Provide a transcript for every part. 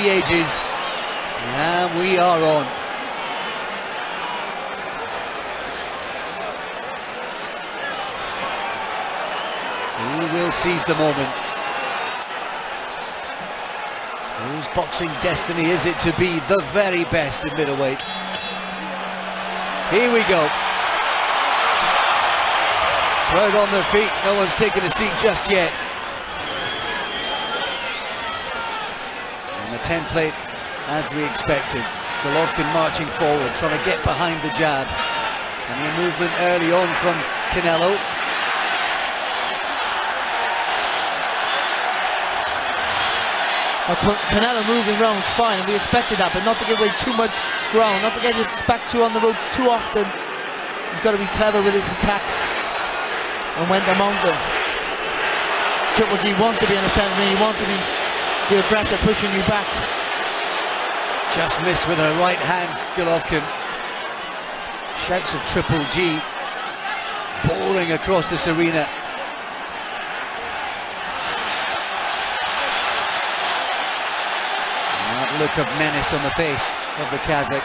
the ages, and we are on. Who will seize the moment? Whose boxing destiny is it to be the very best in middleweight? Here we go. Crowd on their feet, no one's taken a seat just yet. And the template as we expected. Golovkin marching forward, trying to get behind the jab. And a movement early on from Canelo. Canelo moving around is fine, and we expected that, but not to give away too much ground, not to get his back too on the ropes too often. He's got to be clever with his attacks and went among them. Triple G wants to be in the centre, he wants to be the aggressor pushing you back. Just missed with her right hand, Golovkin. Shouts of Triple G pouring across this arena. Look of menace on the face of the Kazakh.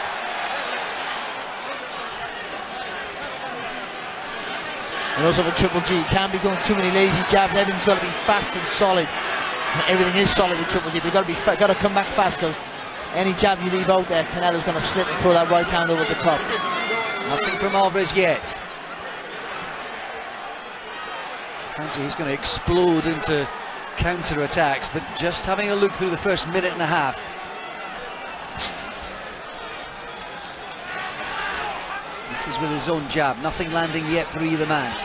And also the Triple G can't be going too many lazy jabs. Everything's got to be fast and solid. Everything is solid with Triple G. They've got to come back fast, because any jab you leave out there, Canelo's going to slip and throw that right hand over the top. Nothing from Alvarez yet. Fancy he's going to explode into counter attacks, but just having a look through the first minute and a half. This is with his own jab, nothing landing yet for either man.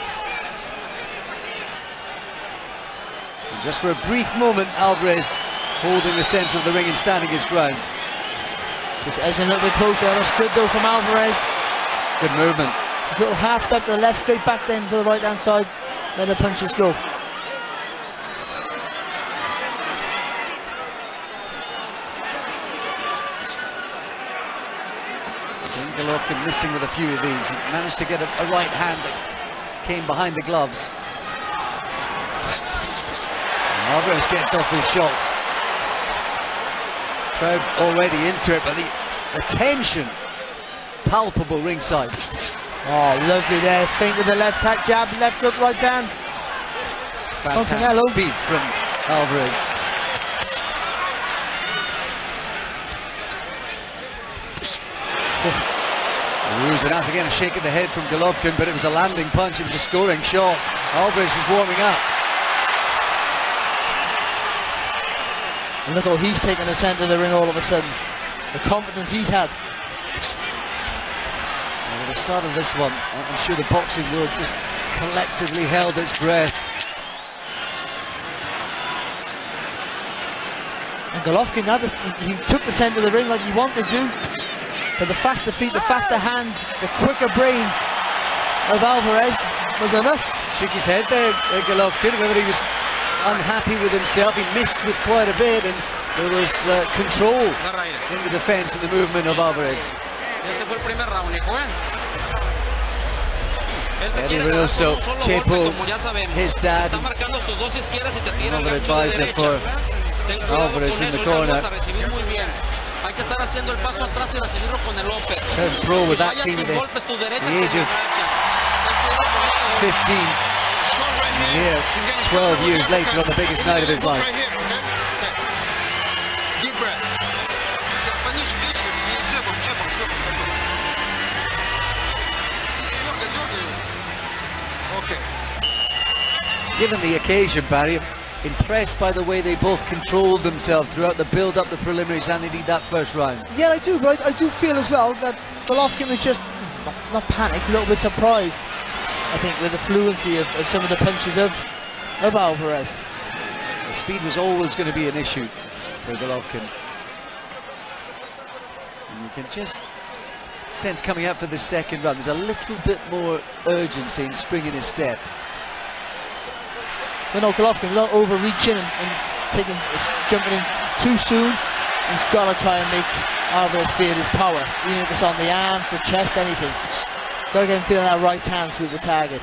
And just for a brief moment, Alvarez holding the centre of the ring and standing his ground. Just edging a little bit closer. That's good though from Alvarez. Good movement. A little half step to the left, straight back then to the right hand side. Let the punches go. Golovkin missing with a few of these. He managed to get a right hand that came behind the gloves. And Alvarez gets off his shots. Crowd already into it, but the tension palpable ringside. Oh, lovely there. Feint with the left hand jab, left hook, right hand. Fast hand speed from Alvarez. Ruiz again a shake of the head from Golovkin, but it was a landing punch, it was a scoring shot. Alvarez is warming up. And look how he's taken the centre of the ring all of a sudden. The confidence he's had. Well, at the start of this one, I'm sure the boxing world just collectively held its breath. And Golovkin, he took the centre of the ring like he wanted to. But the faster feet, the faster hands, the quicker brain of Alvarez was enough. Shook his head there, Golovkin, whether he was unhappy with himself. He missed with quite a bit, and there was control in the defense and the movement of Alvarez. Eddie Reynoso, Chepo, his dad, another advisor for Alvarez in the corner. Turned pro with that team at the age of 15. And here, 12 years later, on the biggest night of his life. Deep breath. Okay. Given the occasion, Barry, impressed by the way they both controlled themselves throughout the build-up, the preliminaries, and indeed that first round. Yeah, I do, but I do feel as well that Golovkin was just not panicked, a little bit surprised, I think, with the fluency of some of the punches of Alvarez. The speed was always going to be an issue for Golovkin. And you can just sense coming up for the second round, there's a little bit more urgency and spring in his step. You know, Golovkin not overreaching and jumping in too soon. He's got to try and make Alvarez feel his power, even if it's on the arms, the chest, anything. Got to get him feeling that right hand through the target.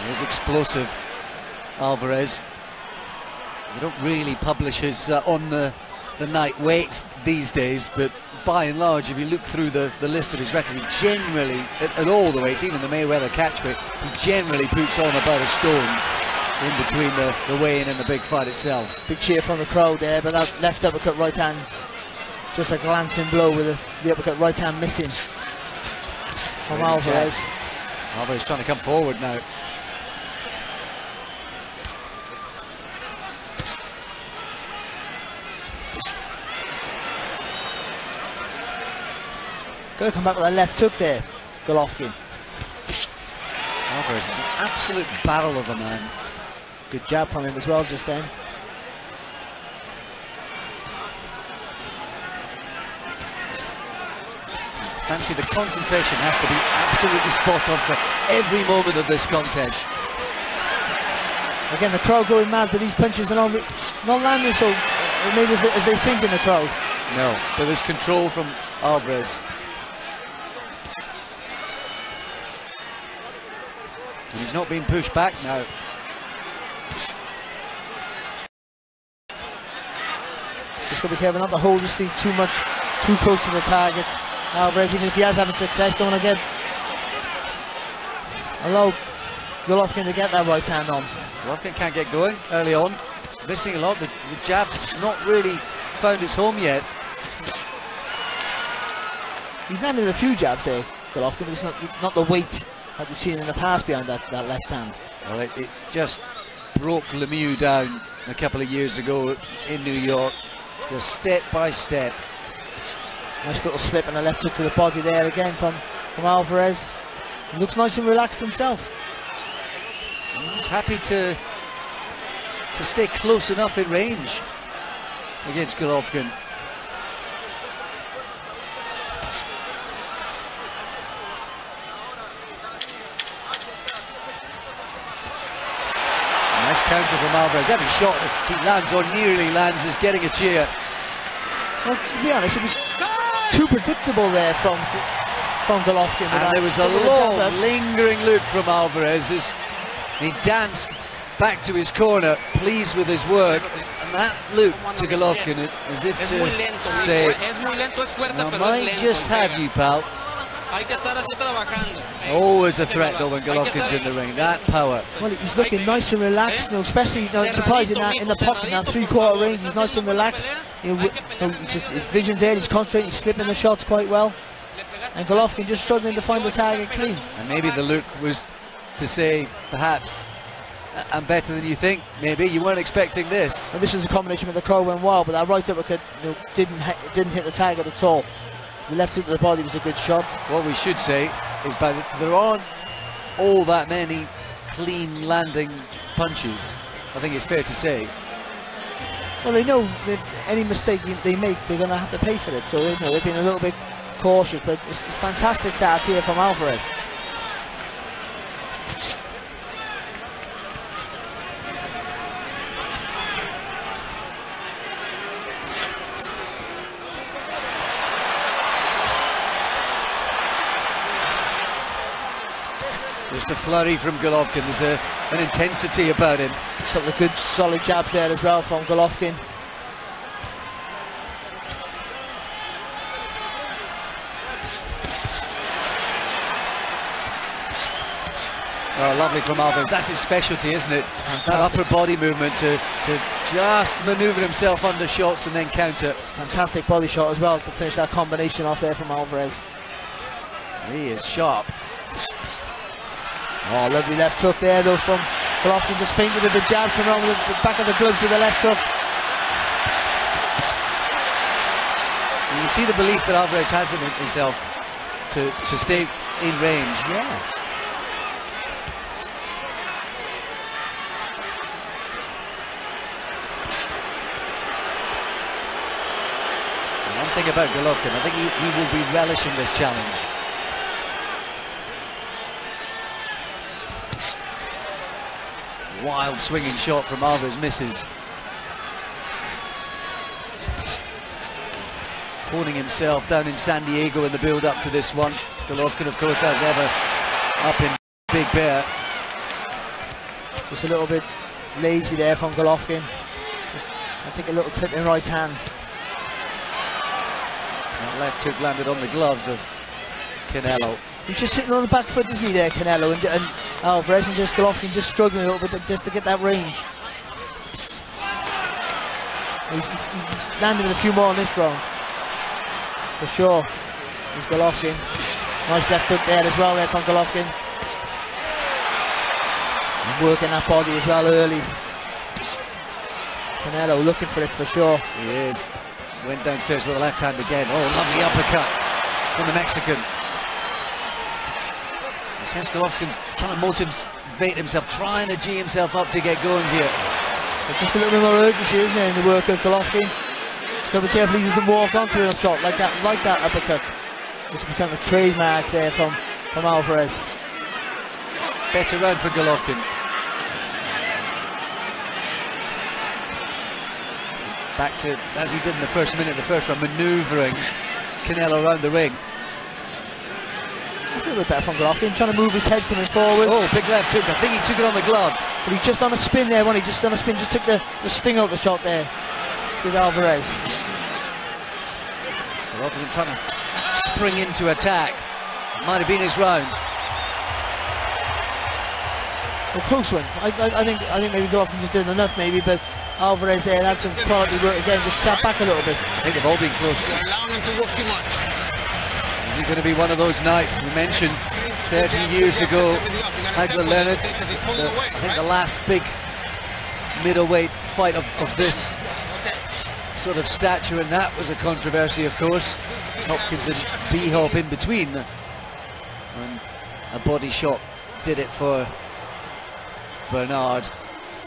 He is explosive, Alvarez. They don't really publish his on the night weights these days, but by and large, if you look through the list of his records, he generally, at all the weights, even the Mayweather catch weight, he generally puts on about a stone in between the weigh-in and the big fight itself. Big cheer from the crowd there, but that left uppercut right hand, just a glancing blow with the uppercut right hand missing from Alvarez. Alvarez trying to come forward now. Going to come back with a left hook there, Golovkin. Alvarez is an absolute barrel of a man. Good jab from him as well just then. Fancy the concentration has to be absolutely spot on for every moment of this contest. Again, the crowd going mad, but these punches are not landing so maybe as they think in the crowd. No, but there's control from Alvarez. And he's not being pushed back now. Just got to be careful not to hold his feet too much, too close to the target. Alvarez, even if he has having success, don't want to allow Golovkin to get that right hand on. Golovkin can't get going early on. Missing a lot. The jab's not really found its home yet. He's landed with a few jabs there, Golovkin, but it's not the weight that we've seen in the past behind that left hand. Well, it just broke Lemieux down a couple of years ago in New York, just step by step. Nice little slip and a left hook to the body there again from Alvarez. He looks nice and relaxed himself. He's happy to stay close enough in range against Golovkin. Nice counter from Alvarez. Every shot he lands or nearly lands is getting a cheer. Well, to be honest, it was too predictable there from Golovkin. And there was a long, lingering look from Alvarez as he danced back to his corner, pleased with his work. And that look to Golovkin as if to say, I might just have you, pal. Always a threat though when Golovkin's in the ring, that power. Well, he's looking nice and relaxed, especially surprised in the pocket, in that three-quarter range. He's nice and relaxed. His vision's there, he's concentrating, he's slipping the shots quite well. And Golovkin just struggling to find the target clean. And maybe the look was to say, perhaps, I'm better than you think. Maybe you weren't expecting this. And this was a combination with the crowd went wild, but that right uppercut didn't hit the target at all. The left hook to the body was a good shot. What we should say is there aren't all that many clean landing punches. I think it's fair to say. Well, they know that any mistake they make, they're going to have to pay for it. So they've been a little bit cautious, but it's fantastic start here from Alvarez. Just a flurry from Golovkin. There's an intensity about him. A couple of good solid jabs there as well from Golovkin. Oh, lovely from Alvarez. That's his specialty, isn't it? Fantastic. That upper body movement to just manoeuvre himself under shots and then counter. Fantastic body shot as well to finish that combination off there from Alvarez. He is sharp. Oh, lovely left hook there though from Golovkin, just feinted with the jab, coming on with the back of the gloves with the left hook. And you see the belief that Alvarez has in himself to stay in range. Yeah. One thing about Golovkin, I think he will be relishing this challenge. Wild swinging shot from Alvarez, misses. Honing himself down in San Diego in the build-up to this one. Golovkin, of course, as ever, up in Big Bear. Just a little bit lazy there from Golovkin. I think a little clipping right hand. That left hook landed on the gloves of Canelo. He's just sitting on the back foot, isn't he, there, Canelo, and Alvarez, and just Golovkin just struggling a little bit just to get that range. He's landing with a few more on this round, for sure. Here's Golovkin. Nice left hook there as well, there from Golovkin. And working that body as well early. Canelo looking for it for sure. He is. Went downstairs with the left hand again. Oh, lovely uppercut from the Mexican. He says Golovkin's trying to motivate himself, trying to G himself up to get going here. But just a little bit more urgency, isn't there, in the work of Golovkin. Just got to be careful he doesn't walk onto a shot like that uppercut, which becomes a trademark there from Alvarez. Better round for Golovkin. Back to, as he did in the first minute of the first round, manoeuvring Canelo around the ring. That's a little bit better from Golovkin, trying to move his head coming forward. Oh, big left hook. I think he took it on the glove. But he's just on a spin there, wasn't he? Just on a spin, just took the sting out of the shot there with Alvarez. Golovkin trying to spring into attack. Might have been his round. A close one. I think maybe Golovkin just did enough, maybe, but Alvarez there had some quality work again, just sat back a little bit. I think they've all been close. Is it going to be one of those nights? We mentioned 30 years ago, Hagler Leonard, I think the last big middleweight fight of this sort of stature, and that was a controversy, of course. Hopkins and B-Hop in between, and a body shot did it for Bernard.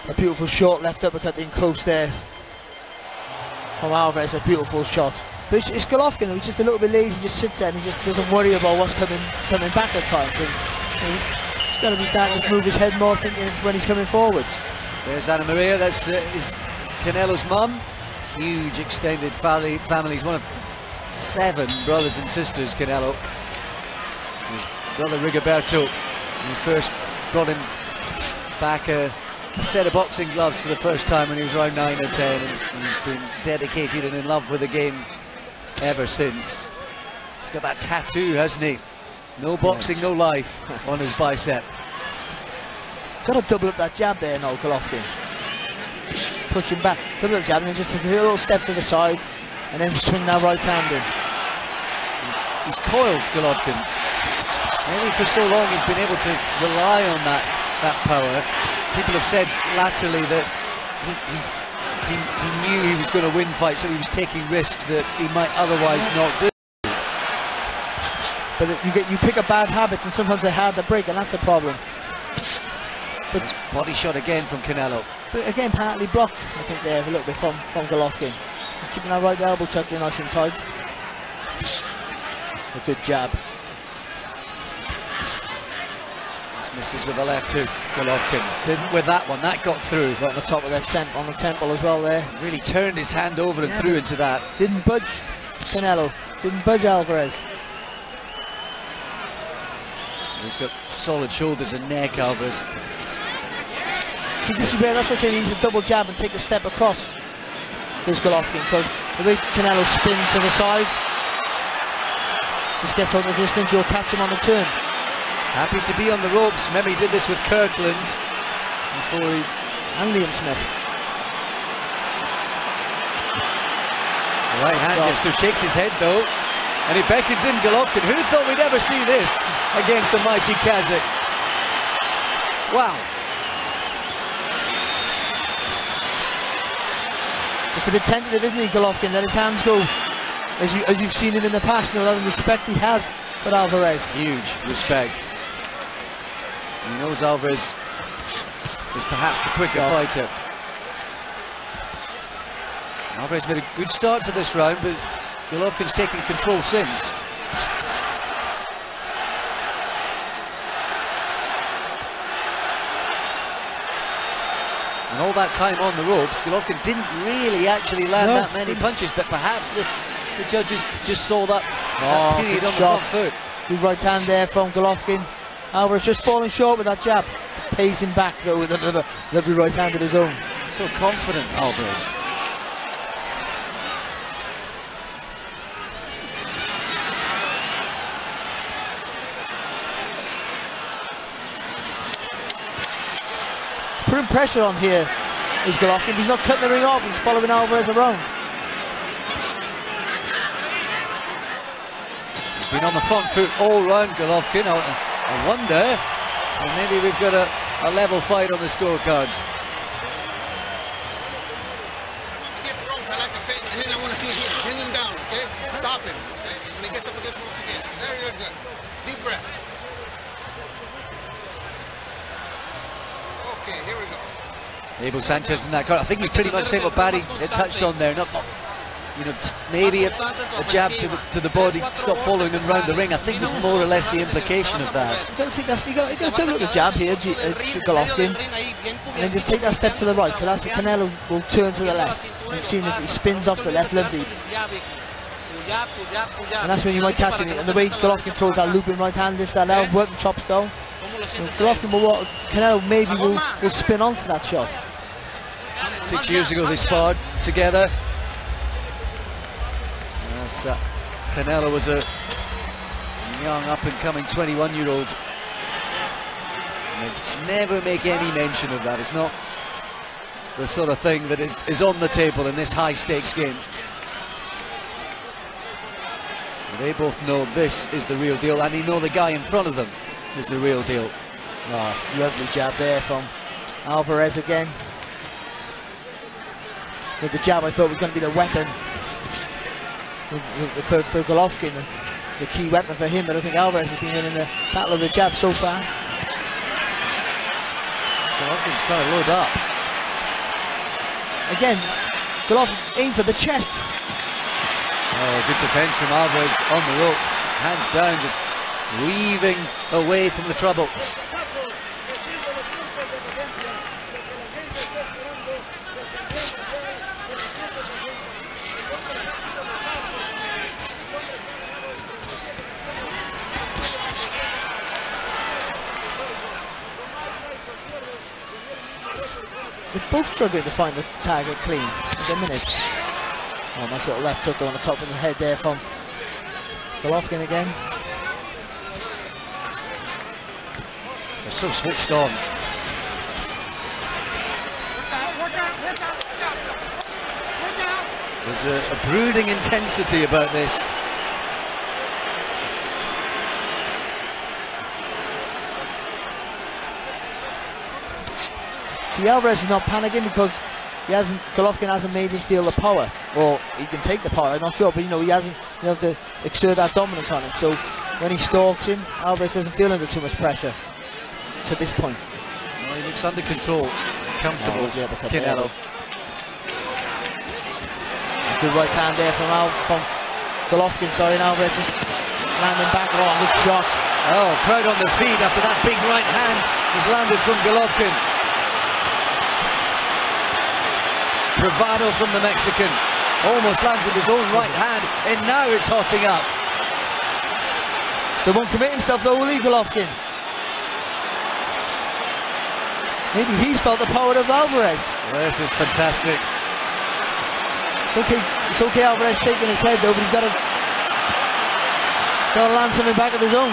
A beautiful short left uppercut in close there from Alvarez, a beautiful shot. But it's Golovkin who's just a little bit lazy, just sits there and he just doesn't worry about what's coming back at times. And he's got to be starting to move his head more thinking when he's coming forwards. There's Anna Maria, that's is Canelo's mum. Huge extended family. He's one of 7 brothers and sisters, Canelo. His brother Rigoberto, who first brought him back a set of boxing gloves for the first time when he was around 9 or 10, and he's been dedicated and in love with the game ever since. He's got that tattoo, hasn't he? No boxing, no life on his bicep. Got to double up that jab there now, Golovkin. Push him back, double up jab, and then just take a little step to the side, and then swing that right hand in. He's coiled, Golovkin. Maybe for so long he's been able to rely on that power. People have said latterly that he knew he was going to win fights, so he was taking risks that he might otherwise not do. But you pick up bad habits, and sometimes they're hard to break, and that's the problem. But body shot again from Canelo. But again, partly blocked, I think, there a little bit from Golovkin. He's keeping that right elbow tucked in nice and tight. A good jab. Misses with the left hook, Golovkin. Didn't with that one, that got through. Right on the top of that on the temple as well there. Really turned his hand over and threw into that. Didn't budge Canelo, didn't budge Alvarez. He's got solid shoulders and neck, Alvarez. See, this is where, that's what I'm saying, he needs a double jab and take a step across this Golovkin, because the way Canelo spins to the side, just gets on the distance, you'll catch him on the turn. Happy to be on the ropes. Remember, he did this with Kirkland before he... and Liam Smith. The right hand gets through, shakes his head though, and he beckons in Golovkin. Who thought we'd ever see this against the mighty Kazakh? Wow. Just a bit tentative, isn't he, Golovkin? Let his hands go. As you've seen him in the past, you know, that respect he has for Alvarez. Huge respect. He knows Alvarez is perhaps the quicker fighter. Alvarez made a good start to this round, but Golovkin's taken control since. And all that time on the ropes, Golovkin didn't really actually land that many punches, but perhaps the judges just saw that period on the front foot. Good right hand there from Golovkin. Alvarez just falling short with that jab. Pays him back though with another lovely right hand of his own. So confident, Alvarez. putting pressure on here is Golovkin. He's not cutting the ring off, he's following Alvarez around. He's been on the front foot all round, Golovkin. I wonder, and maybe we've got a level fight on the scorecards. And then I want to see him. Bring him down, okay? Stop him. Okay? When he gets up against the ropes again. Very, very good. Deep breath. Okay, here we go. Abel Sanchez in that corner. I think we pretty much said what Barry had touched on there. Not you know, maybe a jab to the body, stop following him round the ring. I think was more or less the implication of that. I don't think that's, you got a little jab here to Golovkin, and then just take that step to the right, because that's what Canelo will turn to the left. You've seen that he spins off the left, lovely. And that's when you might catch him. And the way Golovkin throws that looping right hand, lifts that out, working chops down. So Golovkin will, Canelo maybe will spin onto that shot. 6 years ago they sparred together. As Canelo was a young up-and-coming 21-year-old. They never make any mention of that. It's not the sort of thing that is on the table in this high-stakes game. They both know this is the real deal, and they know the guy in front of them is the real deal. Oh, lovely jab there from Alvarez again. With the jab, I thought was going to be the weapon for Golovkin, the key weapon for him, but I think Alvarez has been winning the battle of the jab so far. Golovkin's trying to load up. Again, Golovkin aimed for the chest. Oh, good defense from Alvarez on the ropes. Hands down, just weaving away from the trouble. They're both struggling to find the target clean at the minute. Oh, nice little left hook on the top of the head there from Golovkin again. They're so switched on. There's a brooding intensity about this. See, Alvarez is not panicking because Golovkin hasn't made him feel the power, or he can take the power, I'm not sure, but you know, he hasn't, you have to exert that dominance on him. So when he stalks him, Alvarez doesn't feel under too much pressure to this point. Well, he looks under control, comfortable, Canelo. A good right hand there from Golovkin, sorry, and Alvarez just landing back. Oh, good shot. Oh, crowd on their feet after that big right hand was landed from Golovkin. Bravado from the Mexican. Almost lands with his own right hand, and now it's hotting up. Still won't commit himself though, will he, Golovkin? Maybe he's felt the power of Alvarez. Well, this is fantastic. It's okay Alvarez shaking his head though, but he's got to land something back of his own.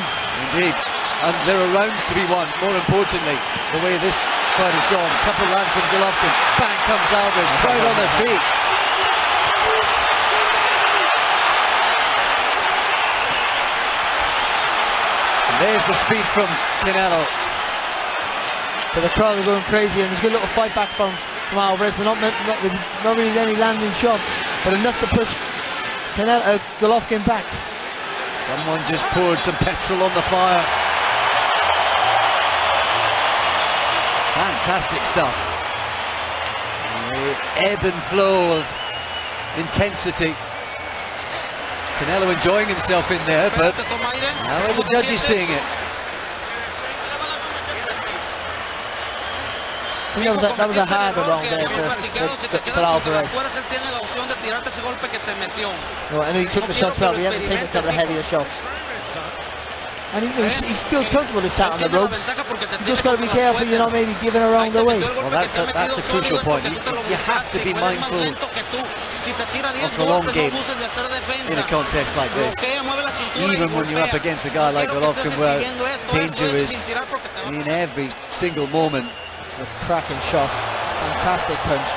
Indeed. And there are rounds to be won, more importantly, the way this fight has gone. Couple land from Golovkin, bang comes Alvarez, crowd on their feet. And there's the speed from Canelo. But the crowd are going crazy, and there's a good little fight back from Alvarez, but not really any landing shots, but enough to push Golovkin back. Someone just poured some petrol on the fire. Fantastic stuff. The ebb and flow of intensity. Canelo enjoying himself in there, but how are the judges seeing it? I think that was a harder round there for Alvarez. Well, I know he took the shots well, but he hasn't taken a couple of heavier shots. And he feels comfortable to sat on the ropes. You just got to be careful you're not maybe giving around the way. Well, that's the crucial point. You have to be mindful of the long game in a contest like this. Even when you're up against a guy like Golovkin, where danger is in every single moment. a cracking shot. Fantastic punch.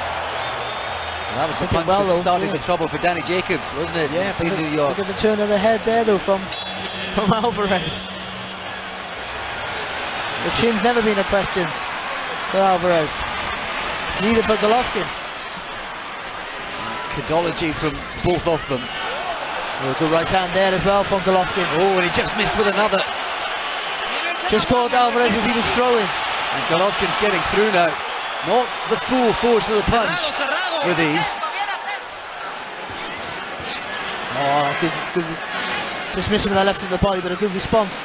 And that was the Looking punch well, that though, started yeah. the trouble for Danny Jacobs, wasn't it? Yeah, in New York. Look at the turn of the head there, though, from Alvarez. The chin's never been a question for Alvarez. Neither for Golovkin. Cadology from both of them. Oh, good right hand there as well from Golovkin. Oh, and he just missed with another. Just caught Alvarez as he was throwing. And Golovkin's getting through now. Not the full force of the punch with these. Oh, good. Just missing with the left of the body, but a good response.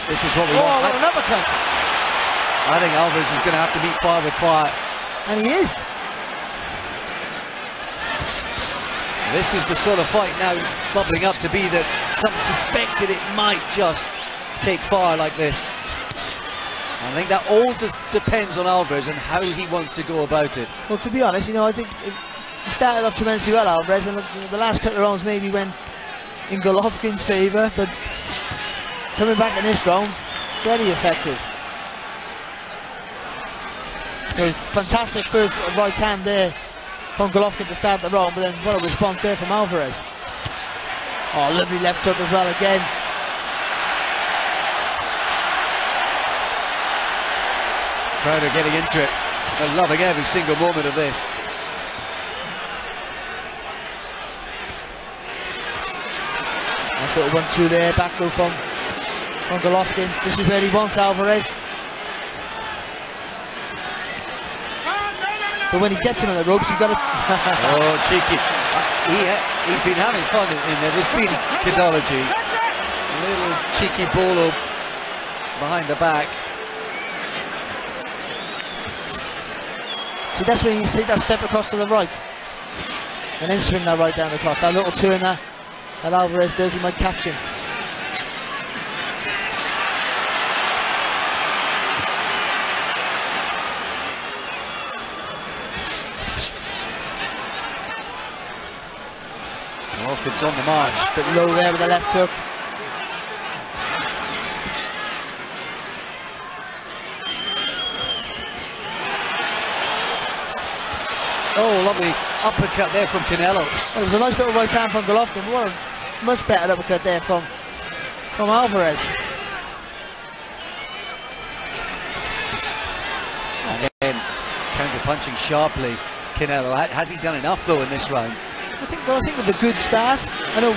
This is what we Oh, want. what an uppercut. I think Alvarez is going to have to meet fire with fire. And he is. This is the sort of fight now it's bubbling up to be that some suspected it might just take fire like this. I think that all depends on Alvarez and how he wants to go about it. Well, to be honest, you know, I think he started off tremendously well, Alvarez, and the last couple of rounds maybe went in Golovkin's favour, but coming back in this round, very effective. So, fantastic first right hand there from Golovkin to start the round, but then what a response there from Alvarez. Oh, lovely left hook as well again. Crowd are getting into it. They're loving every single moment of this. Nice little 1-2 there, back row from Golovkin. This is where he wants Alvarez. But when he gets him on the ropes, you've got to... Oh, cheeky. He's been having fun in there. There's been Cadology. A little cheeky bolo behind the back. See, that's when you take that step across to the right. And then swing that right down the clock. That little turn that Alvarez does, he might catch him. Golovkin's on the march. Bit low there with the left hook. Oh, lovely uppercut there from Canelo. Well, it was a nice little right hand from Golovkin. What a much better uppercut there from Alvarez. And then counter-punching sharply, Canelo. Has he done enough though in this round? I think with a good start. I know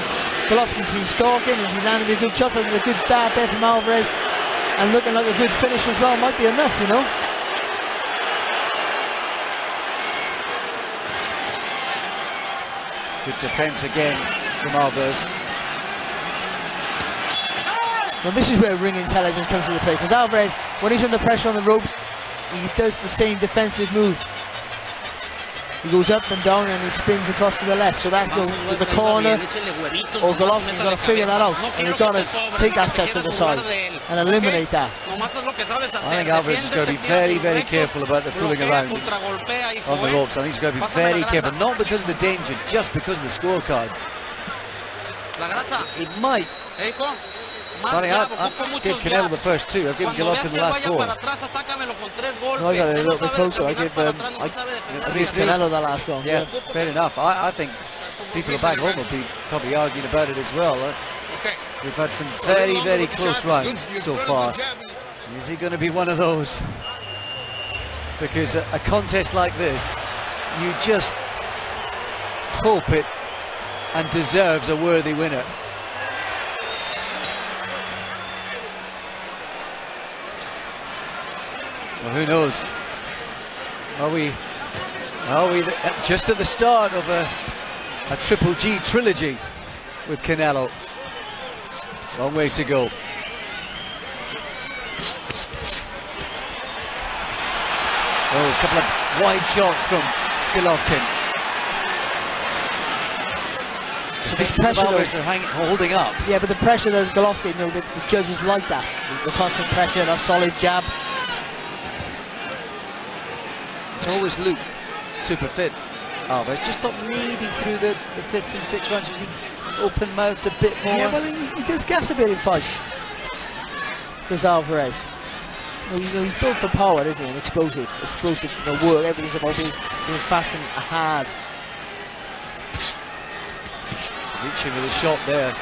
Golovkin's been stalking and he's landing a good shot, but with a good start there from Alvarez and looking like a good finish as well might be enough, you know. Good defense again from Alvarez. Well, this is where ring intelligence comes into play, because Alvarez, when he's under pressure on the ropes, he does the same defensive move. He goes up and down and he spins across to the left, so that goes to the corner, or Golovkin's got to figure that out, and he's got to take that step to the side and eliminate that. I think Alvarez is going to be very, very careful about the fooling around on the ropes. I think he's going to be very careful, not because of the danger, just because of the scorecards. It might. I'll give Canelo the first two. I've given Golovkin the last four. No, I got it a little bit closer. I gave Canelo the last round. Yeah, fair enough. I think people back home will be probably arguing about it as well. We've had some very, very close rounds so far. Is he going to be one of those? Because a contest like this, you just hope it and deserves a worthy winner. Well, who knows? Are we just at the start of a Triple G trilogy with Canelo? Long way to go. Oh, a couple of wide shots from Golovkin. So these pressure are holding up. Yeah, but the pressure that Golovkin, you know, the judges like that. The constant pressure, that solid jab. He's always looked super fit. Alvarez just thought maybe through the fifth and sixth rounds was he open-mouthed a bit more. Yeah, well, he does gas a bit in fights. Does Alvarez. He's built for power, isn't he? And explosive work. Everything's about being fast and hard. Reaching with a shot there,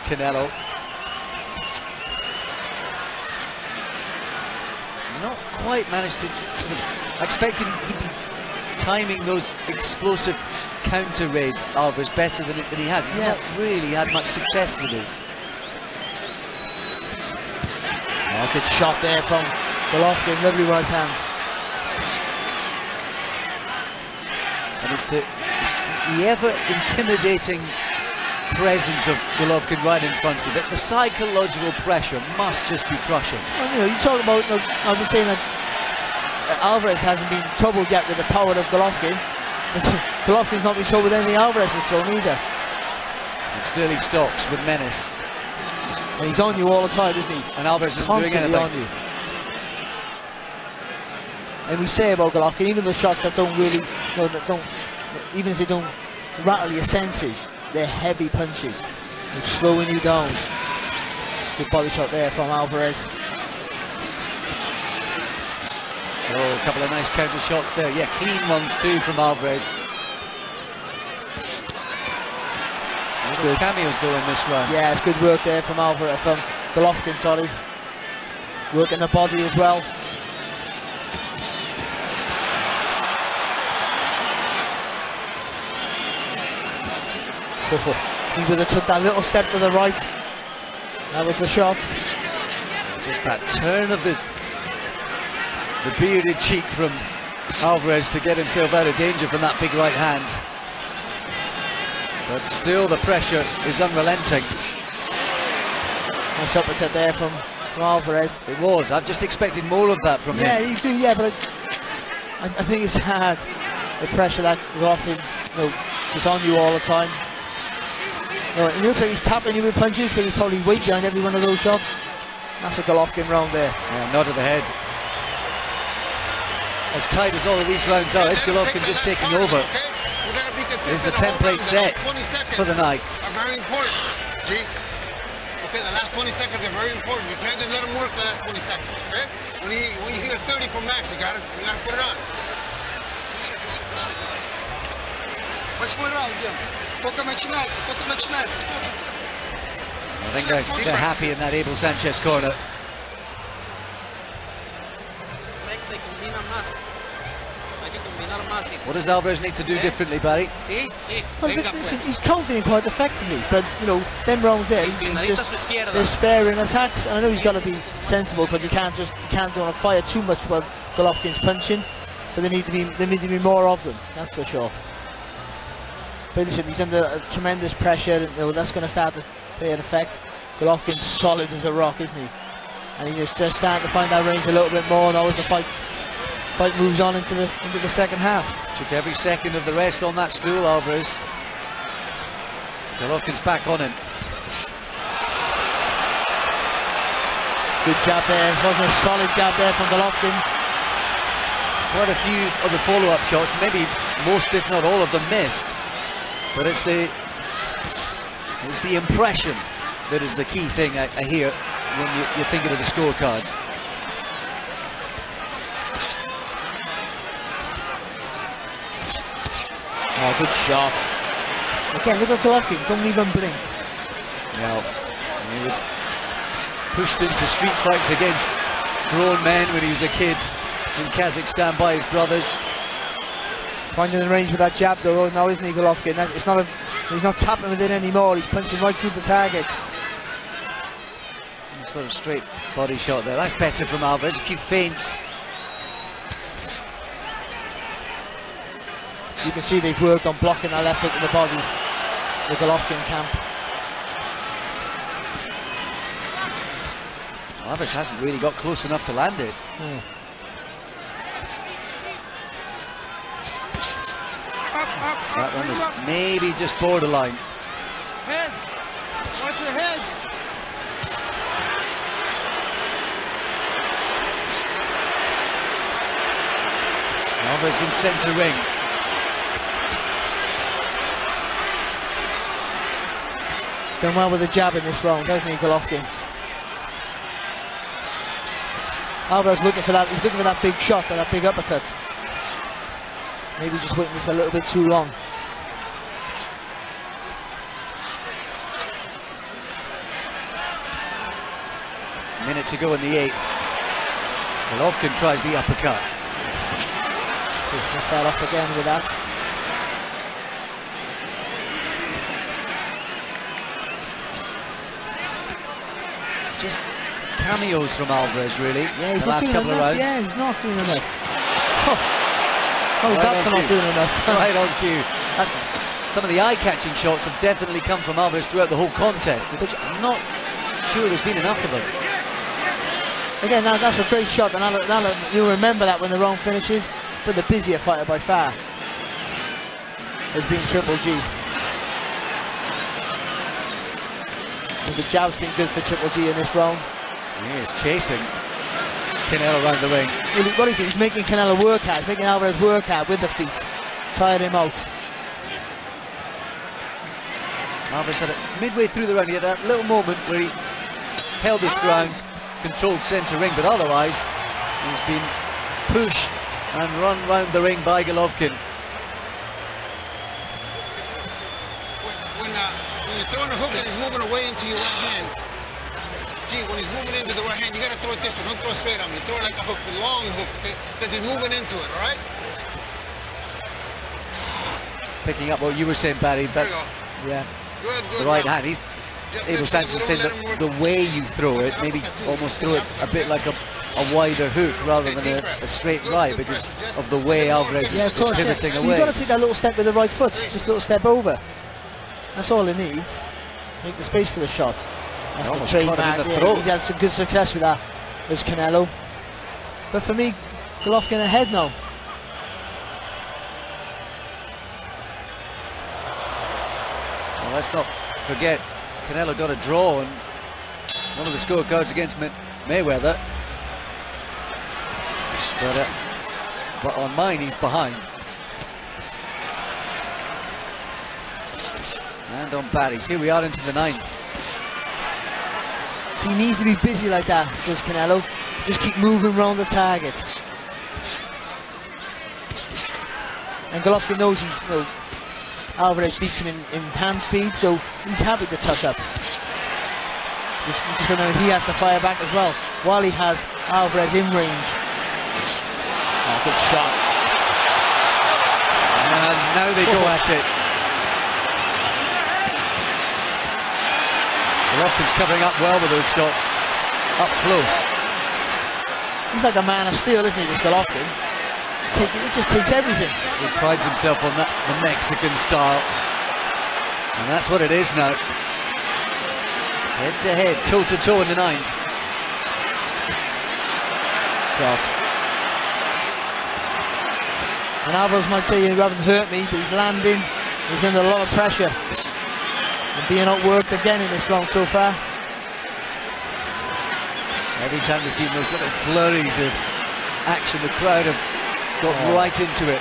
Canelo. Not quite managed to sort of. I expected he'd be timing those explosive counter raids, Alvarez, better than he has. He's not really had much success with these. Oh, good shot there from Golovkin, lovely right hand. And it's the ever intimidating presence of Golovkin right in front of you. The psychological pressure must just be crushing. Well, you talk about, I was saying that Alvarez hasn't been troubled yet with the power of Golovkin. Golovkin's not been troubled with anything Alvarez has thrown either. And still he stops with menace. And he's on you all the time, isn't he? And Alvarez isn't doing Constantly anything. on you. And we say about Golovkin, even the shots that don't really, even if they don't rattle your senses, they're heavy punches. They're slowing you down. Good body shot there from Alvarez. Oh, a couple of nice counter shots there. Yeah, clean ones too from Alvarez. Good cameos though in this round. Yeah, it's good work there from Alvarez, from Golovkin, sorry. Working the body as well. He would have took that little step to the right. That was the shot. Just that turn of the bearded cheek from Alvarez to get himself out of danger from that big right hand. But still the pressure is unrelenting. Nice uppercut there from Alvarez. It was. I've just expected more of that from him. Yeah, you do, yeah, but I think it's hard. The pressure that Golovkin is on you all the time. It looks like he's tapping you with punches, but he's probably weight behind every one of those shots. That's a Golovkin round there. Yeah, nod of the head. As tight as all of these rounds are, is Golovkin just taking over? Is the template set for the night? Are very important, G. Okay, the last 20 seconds are very important. You can't just let him work the last 20 seconds, okay? When you hear 30 from Max, you gotta put it on. I think they're happy in that Abel Sanchez corner. What does Alvarez need to do differently, Barry? Well, listen, he's countering quite effectively, but them rounds there, they're sparing attacks, and I know he's got to be sensible because you can't fire too much while Golovkin's punching, but there need to be more of them. That's for sure. But listen, he's under tremendous pressure, and that's going to start to play an effect. Golovkin's solid as a rock, isn't he? And he's just starting to find that range a little bit more now as the fight moves on into the second half. Took every second of the rest on that stool, Alvarez. Golovkin's back on him. Good jab there. Wasn't a solid jab there from Golovkin. Quite a few of the follow-up shots, maybe most if not all of them missed. But it's the impression that is the key thing I hear when you're thinking of the scorecards. Oh, good shot. Again, look at Golovkin, don't even blink. No, he was pushed into street fights against grown men when he was a kid in Kazakhstan by his brothers. Finding the range with that jab though, now isn't he, Golovkin? He's not tapping with it anymore, he's punching right through the target. Nice little straight body shot there. That's better from Alvarez, a few feints. You can see they've worked on blocking that left hook in the body, the Golovkin camp. Alvarez hasn't really got close enough to land it. That one was maybe just borderline. Heads! Watch your heads! Alvarez in centre ring. Done well with the jab in this round, hasn't he, Golovkin? Alvarez looking for that. He's looking for that big shot or that big uppercut. Maybe just waiting just a little bit too long. Minute to go in the 8th. Golovkin tries the uppercut. He fell off again with that. Just cameos from Alvarez, really. Yeah, he's the not last doing couple enough. of rounds. Yeah, he's not doing enough. How's that for not doing enough? Right on cue. Some of the eye-catching shots have definitely come from Alvarez throughout the whole contest, which I'm not sure there's been enough of them. Again, that's a great shot, and you'll remember that when the round finishes. But the busier fighter by far has been Triple G. And the jab's been good for Triple G in this round. He is chasing Canelo around the ring. Well, what is he? He's making Canelo work hard. He's making Alvarez work hard with the feet. Tired him out. Alvarez had it midway through the round. He had that little moment where he held his ground, controlled centre ring, but otherwise he's been pushed and run round the ring by Golovkin. When you're throwing a hook and he's moving away into your right hand, when he's moving into the right hand, you gotta throw it this way. Don't throw it straight on me. Throw it like a hook, a long hook, okay? Because he's moving into it, all right? Picking up what you were saying, Barry, but yeah, good. the right hand. He's Abel Sanchez saying that the way you throw it, maybe almost throw it a bit like a wider hook rather than a straight right, because of the way Alvarez is pivoting away. You've got to take that little step with the right foot, just a little step over. That's all it needs. Make the space for the shot. That's the trademark. He's had some good success with that. There's Canelo. But for me, Golovkin ahead now. Well, let's not forget, Canelo got a draw on one of the scorecards against Mayweather. But on mine, he's behind. And on Barry's, here we are into the 9th. So he needs to be busy like that, does Canelo. Just keep moving around the target. And Golovkin knows Alvarez beats him in hand speed, so he's happy to tuck up. Just remember, he has to fire back as well, while he has Alvarez in range. Oh, good shot. And now they go at it. Golovkin's covering up well with those shots, up close. He's like a man of steel, isn't he, this Golovkin? It just takes everything. He prides himself on that, the Mexican style. And that's what it is now. Head to head, toe to toe in the 9th. Soft. And Alvarez might say, you haven't hurt me, but he's landing. He's under a lot of pressure. And being outworked again in this round so far. Every time there's been those little flurries of action, the crowd have got right into it.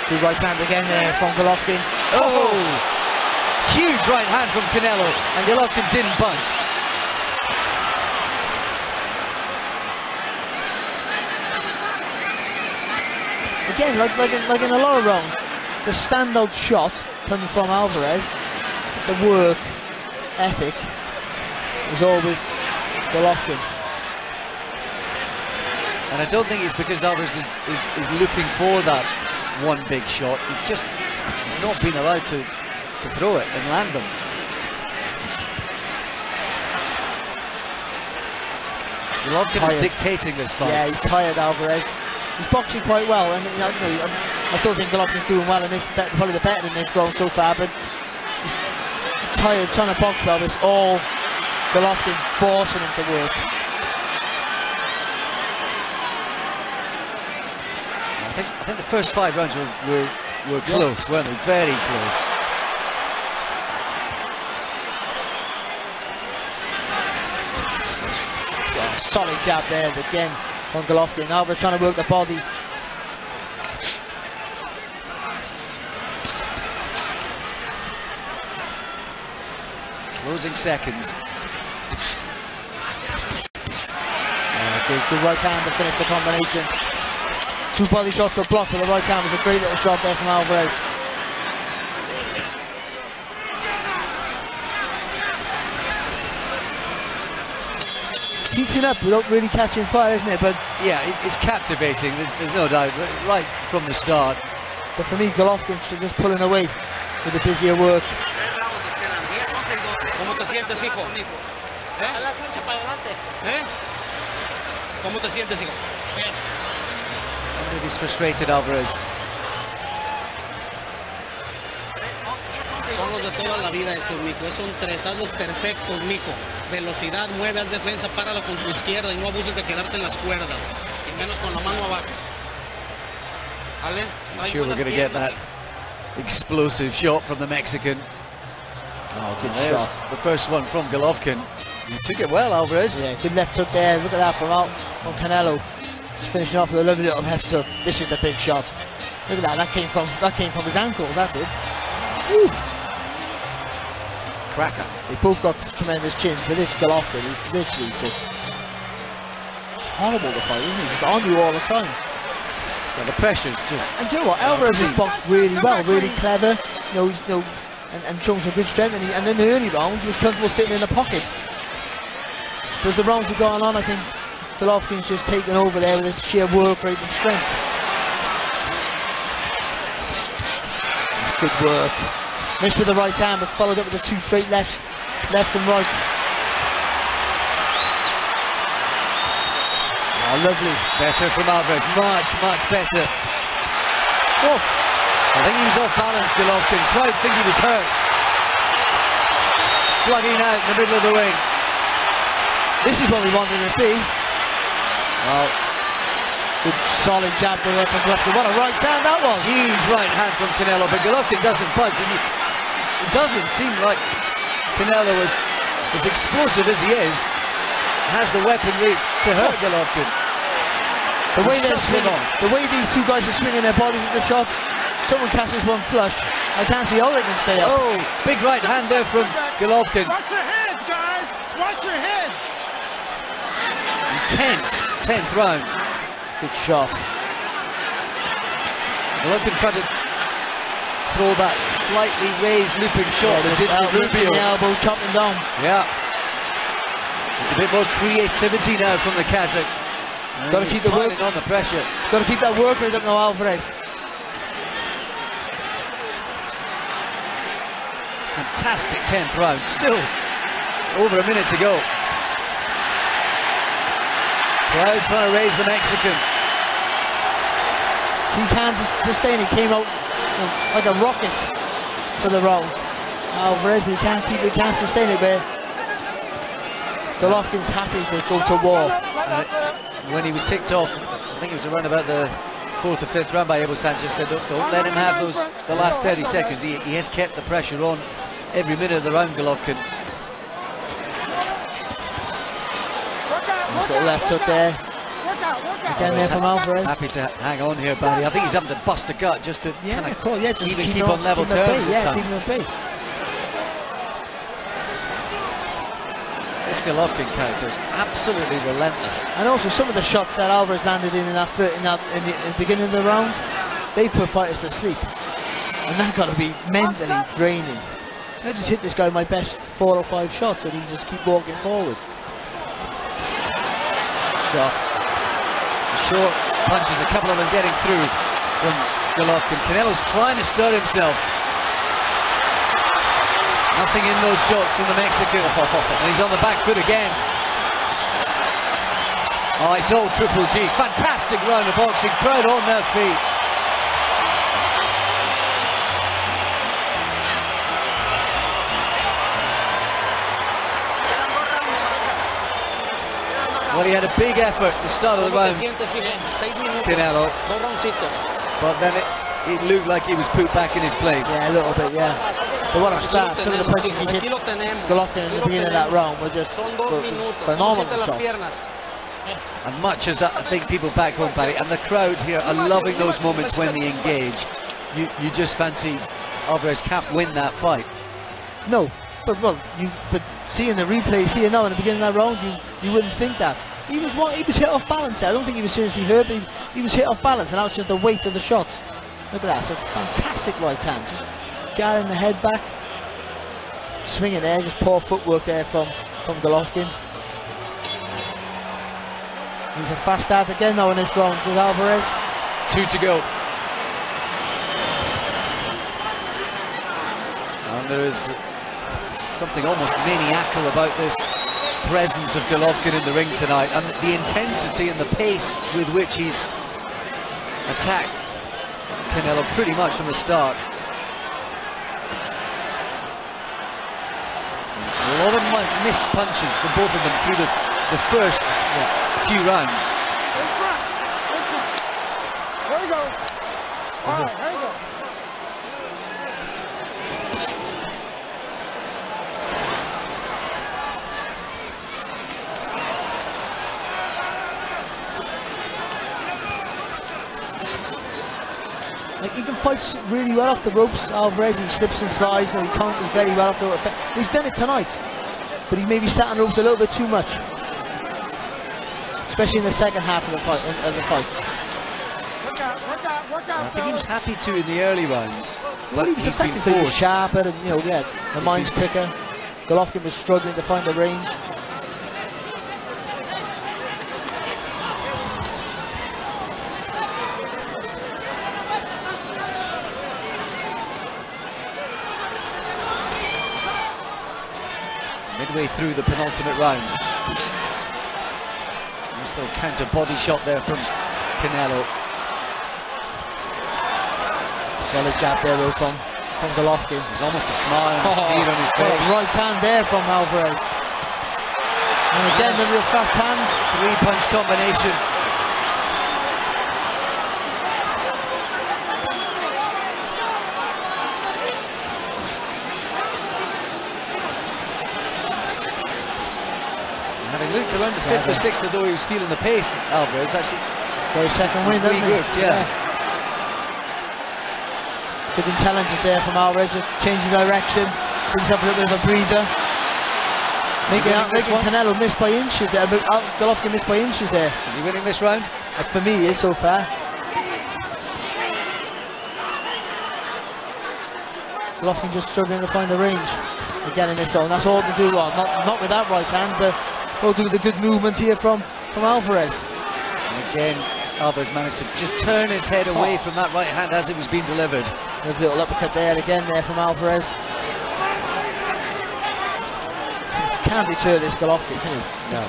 Good right hand again there from Golovkin. Oh! Huge right hand from Canelo, and Golovkin didn't budge. Again, like in a lot of rounds, the standout shot comes from Alvarez. The work ethic is all with Golovkin. And I don't think it's because Alvarez is looking for that one big shot. He's not been allowed to throw it and land them. Golovkin is dictating this fight. Yeah, he's tired, Alvarez. He's boxing quite well, and I still think Golovkin's doing well in this, probably the better in this round so far, but he's tired, trying to box well. It's all Golovkin forcing him to work. I think the first 5 rounds were close, weren't they? Very close. Solid jab there again from Golovkin. Alvarez trying to work the body. Closing seconds. Good right hand to finish the combination. 2 body shots were blocked, but the right hand was a great little shot there from Alvarez. Heating up without really catching fire, isn't it? But yeah, it's captivating. There's no doubt, right from the start. But for me, Golovkin's just pulling away with the busier work. ¿Cómo te sientes, hijo? ¿Cómo te sientes, hijo? He's frustrated, Alvarez. Son los de toda la vida estos, mijo. Son 3, hazlos perfectos, mijo. Velocidad, mueve, haz defensa, páralo con tu izquierda y no abuses de quedarte en las cuerdas. Y menos con la mano abajo. ¿Vale? I'm sure we're going to get that explosive shot from the Mexican. Oh, good There's shot. the first one from Golovkin. He took it well, Alvarez. Yeah, good left hook there. Look at that from Canelo. Just finishing off with a lovely little left hook. This is the big shot. Look at that. That came from his ankles. That did. Woo. Cracker. They both got tremendous chins, but this Golovkin is literally just horrible to fight, isn't he? Just on you all the time. Well, the pressure's just... And do you know what? Alvarez has boxed really well, really clever. And shown some good strength. And in the early rounds, he was comfortable sitting in the pocket. But as the rounds have gone on, I think Golovkin's just taken over there with his sheer work rate and strength. Good work. Missed with the right hand, but followed up with the 2 straight left and right. Oh, lovely. Better from Alvarez. Much better. Oh. I think he was off balance, Golovkin. Crowd think he was hurt. Slugging out in the middle of the ring. This is what we wanted to see. Well, good solid jab there from Golovkin. What a right hand that was. huge right hand from Canelo, but Golovkin doesn't budge. And it doesn't seem like Canelo is as explosive as he is. Has the weaponry to hurt Golovkin. The way they're swinging, the way these 2 guys are swinging their bodies at the shots, someone catches one flush, I can't see how they can stay up. Oh, big right hand there from Golovkin. Watch your heads, guys! Watch your heads! Intense 10th round. Good shot. Golovkin tried to throw that slightly raised looping shot that did for Rubio. The elbow, chopping down. Yeah. There's a bit more creativity now from the Kazakh. Got to keep the work on the pressure. Got to keep that work rate up now, Alvarez. Fantastic 10th round. Still over a minute to go. Crowd trying to raise the Mexican. He can't sustain it. Came out like a rocket for the round. Alvarez, but he can't sustain it, but Golovkin's happy to go to war. When he was ticked off, I think it was around about the 4th or 5th round by Abel Sanchez, said don't let him have the last 30 seconds. He has kept the pressure on every minute of the round, Golovkin. Nice little left hook there. Again there from Alvarez. Happy to hang on here, Barry. I think he's having to bust a gut just to just keep on level terms at times. Keep him at bay. This Golovkin character is absolutely relentless. And also some of the shots that Alvarez landed in the beginning of the round, they put fighters to sleep. And that got to be mentally draining. I just hit this guy my best 4 or 5 shots and he just keep walking forward. Shots. Short punches, a couple of them getting through from Golovkin. Canelo's trying to stir himself. Nothing in those shots from the Mexican. And he's on the back foot again. Oh, it's all Triple G. Fantastic round of boxing. Crowd on their feet. Well, he had a big effort at the start of the round, Canelo, but then it looked like he was put back in his place. Yeah, a little bit, yeah. But what a start. Some of the punches he hit Golovkin in the beginning of that round were just phenomenal shots. And much as I think people back home, Barry, and the crowd here are loving those moments when they engage, you just fancy Alvarez can't win that fight. No, but seeing the replay, seeing now in the beginning of that round, you wouldn't think that. He was hit off balance there. I don't think he was seriously hurt, but he was hit off balance, and that was just the weight of the shots. Look at that, it's a fantastic right hand. Just guarding the head back, swinging there. Just poor footwork there from Golovkin. He's a fast start again though in this round with Alvarez. 2 to go. And there is something almost maniacal about this presence of Golovkin in the ring tonight, and the intensity and the pace with which he's attacked Canelo pretty much from the start. A lot of missed punches from both of them through the first few rounds. In front. There you go. All right, there you go. Like, he can fight really well off the ropes, Alvarez. He slips and slides, and he counters very well off the ropes. He's done it tonight, but he maybe sat on ropes a little bit too much, especially in the second half of the fight. Work out, I think he was happy to in the early rounds, but he was he's been effective, he was forced. sharper, and the mind's quicker. Golovkin was struggling to find the range. Midway through the penultimate round. Nice little counter body shot there from Canelo. Solid jab there though from Golovkin. There's almost a smile and a sneer on his face. Right hand there from Alvarez. And again the real fast hands. 3-punch combination. Having looked around the 5th or 6th, although he was feeling the pace, Alvarez actually Very second win, really doesn't good, he? yeah. Good intelligence there from Alvarez, just changing direction, brings up a little bit of a breather. Making Canelo miss by inches there, but Golovkin missed by inches there. Is he winning this round? Like for me, he is so far. Golovkin just struggling to find the range again in this round. That's all to do on, not with that right hand, but all to do with the good movement here from Alvarez. And again, Alvarez managed to just turn his head away from that right hand as it was being delivered. A little uppercut there again there from Alvarez. Can't return this Golovkin, can he? No.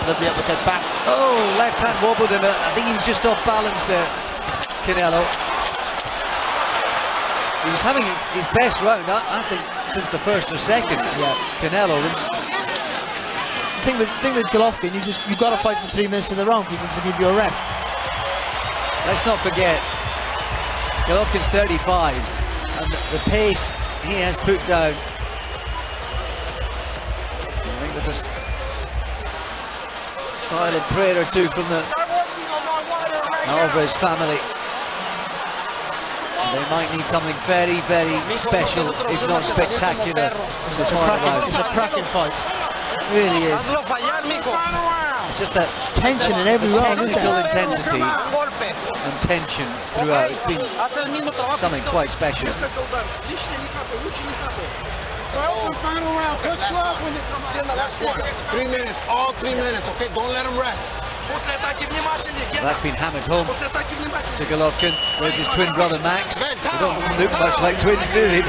Lovely uppercut back. Oh, left hand wobbled him. I think he was just off balance there, Canelo. He was having his best round, I think, since the first or second. Yeah. Canelo. The thing with Golovkin, you've got to fight for 3 minutes in the round because to give you a rest. Let's not forget, Golovkin's 35, and the pace he has put down. I think there's a silent prayer or two from the Alvarez family. They might need something very, very special, if not spectacular. It's a cracking fight. It really is. It's just that Tension in every round, isn't technical it? intensity and tension throughout. It's been something quite special. Final round. Touch glove when you come out. Last one. 3 minutes, all 3 minutes, okay? Don't let him rest. That's been hammered home to Golovkin. There's his twin brother Max. They don't look much like twins, do they?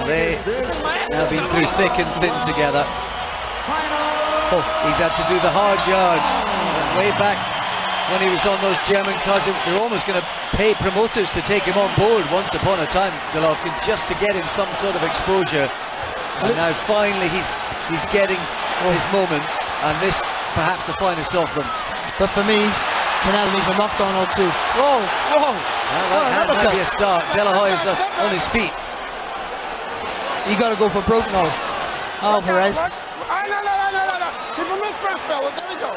They have been through thick and thin together. Oh, he's had to do the hard yards. Way back when he was on those German cars, they were almost going to pay promoters to take him on board once upon a time, Golovkin, just to get him some sort of exposure. And now finally he's getting his moments, and this perhaps the finest of them. But for me, Canelo needs a knockdown or two. Whoa, whoa. That might be a start. De La Hoya's on his feet. You got to go for broke now. Alvarez. No. Keep him in front, fellas. There we go.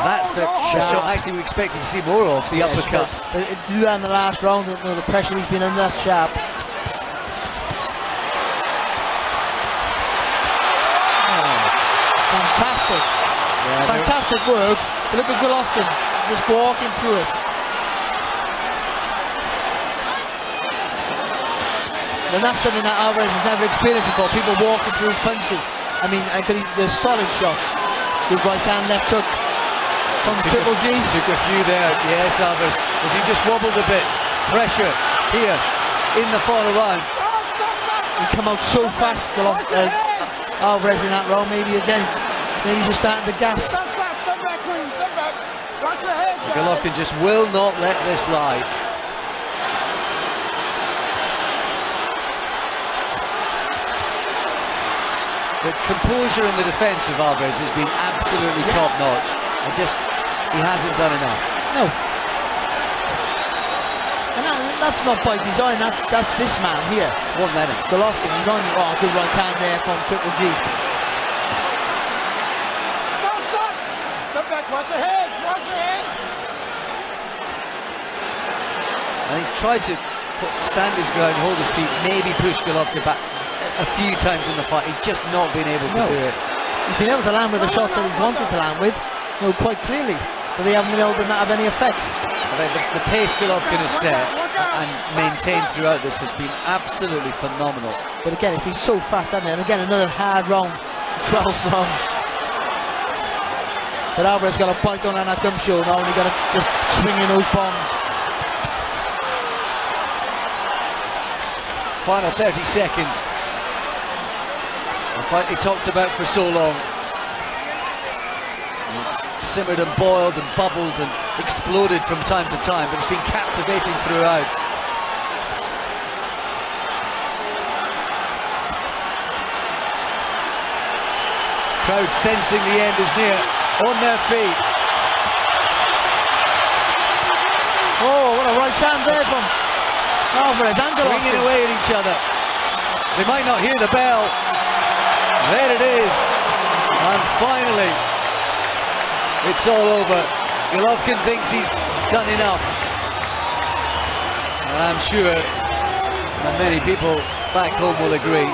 That's the shot actually we expected to see more of, the uppercut. But to do that in the last round, the pressure he's been under, that's sharp. fantastic work. But look at Golovkin just walking through it. And that's something that Alvarez has never experienced before. People walking through punches. I mean, there's solid shots. Good right hand, left hook from Triple G. Took a few there. Yes, Alvarez. As he just wobbled a bit. Pressure here in the final round. He come out so fast, Alvarez in that round. Maybe he's just starting to gas. Step back, clean, step back. Watch your head, guys. Golovkin just will not let this lie. The composure in the defence of Alvarez has been absolutely top-notch. And he hasn't done enough. No. And that's not by design, that's this man here. Won't let him. Golovkin, he's on, good right hand there from Triple G. Stop. Step back, watch your head, And he's tried to stand his ground, hold his feet, maybe push Golovkin back a few times in the fight. He's just not been able to do it. He's been able to land with the shots that he wanted to land with, quite clearly, but they haven't been able to have any effect. The pace Golovkin has set and maintained throughout this has been absolutely phenomenal. But again, it's been so fast, hasn't it? And again, another hard round, 12th round. But Alvarez got a bite on that gum show now, and he got to just swing in those bombs. Final 30 seconds. The fight they talked about for so long. It's simmered and boiled and bubbled and exploded from time to time, but it's been captivating throughout. Crowd sensing the end is near, on their feet. Oh, what a right hand there from Alvarez and Golovkin. Swinging away at each other. They might not hear the bell. There it is. And finally, it's all over. Golovkin thinks he's done enough. And I'm sure that many people back home will agree.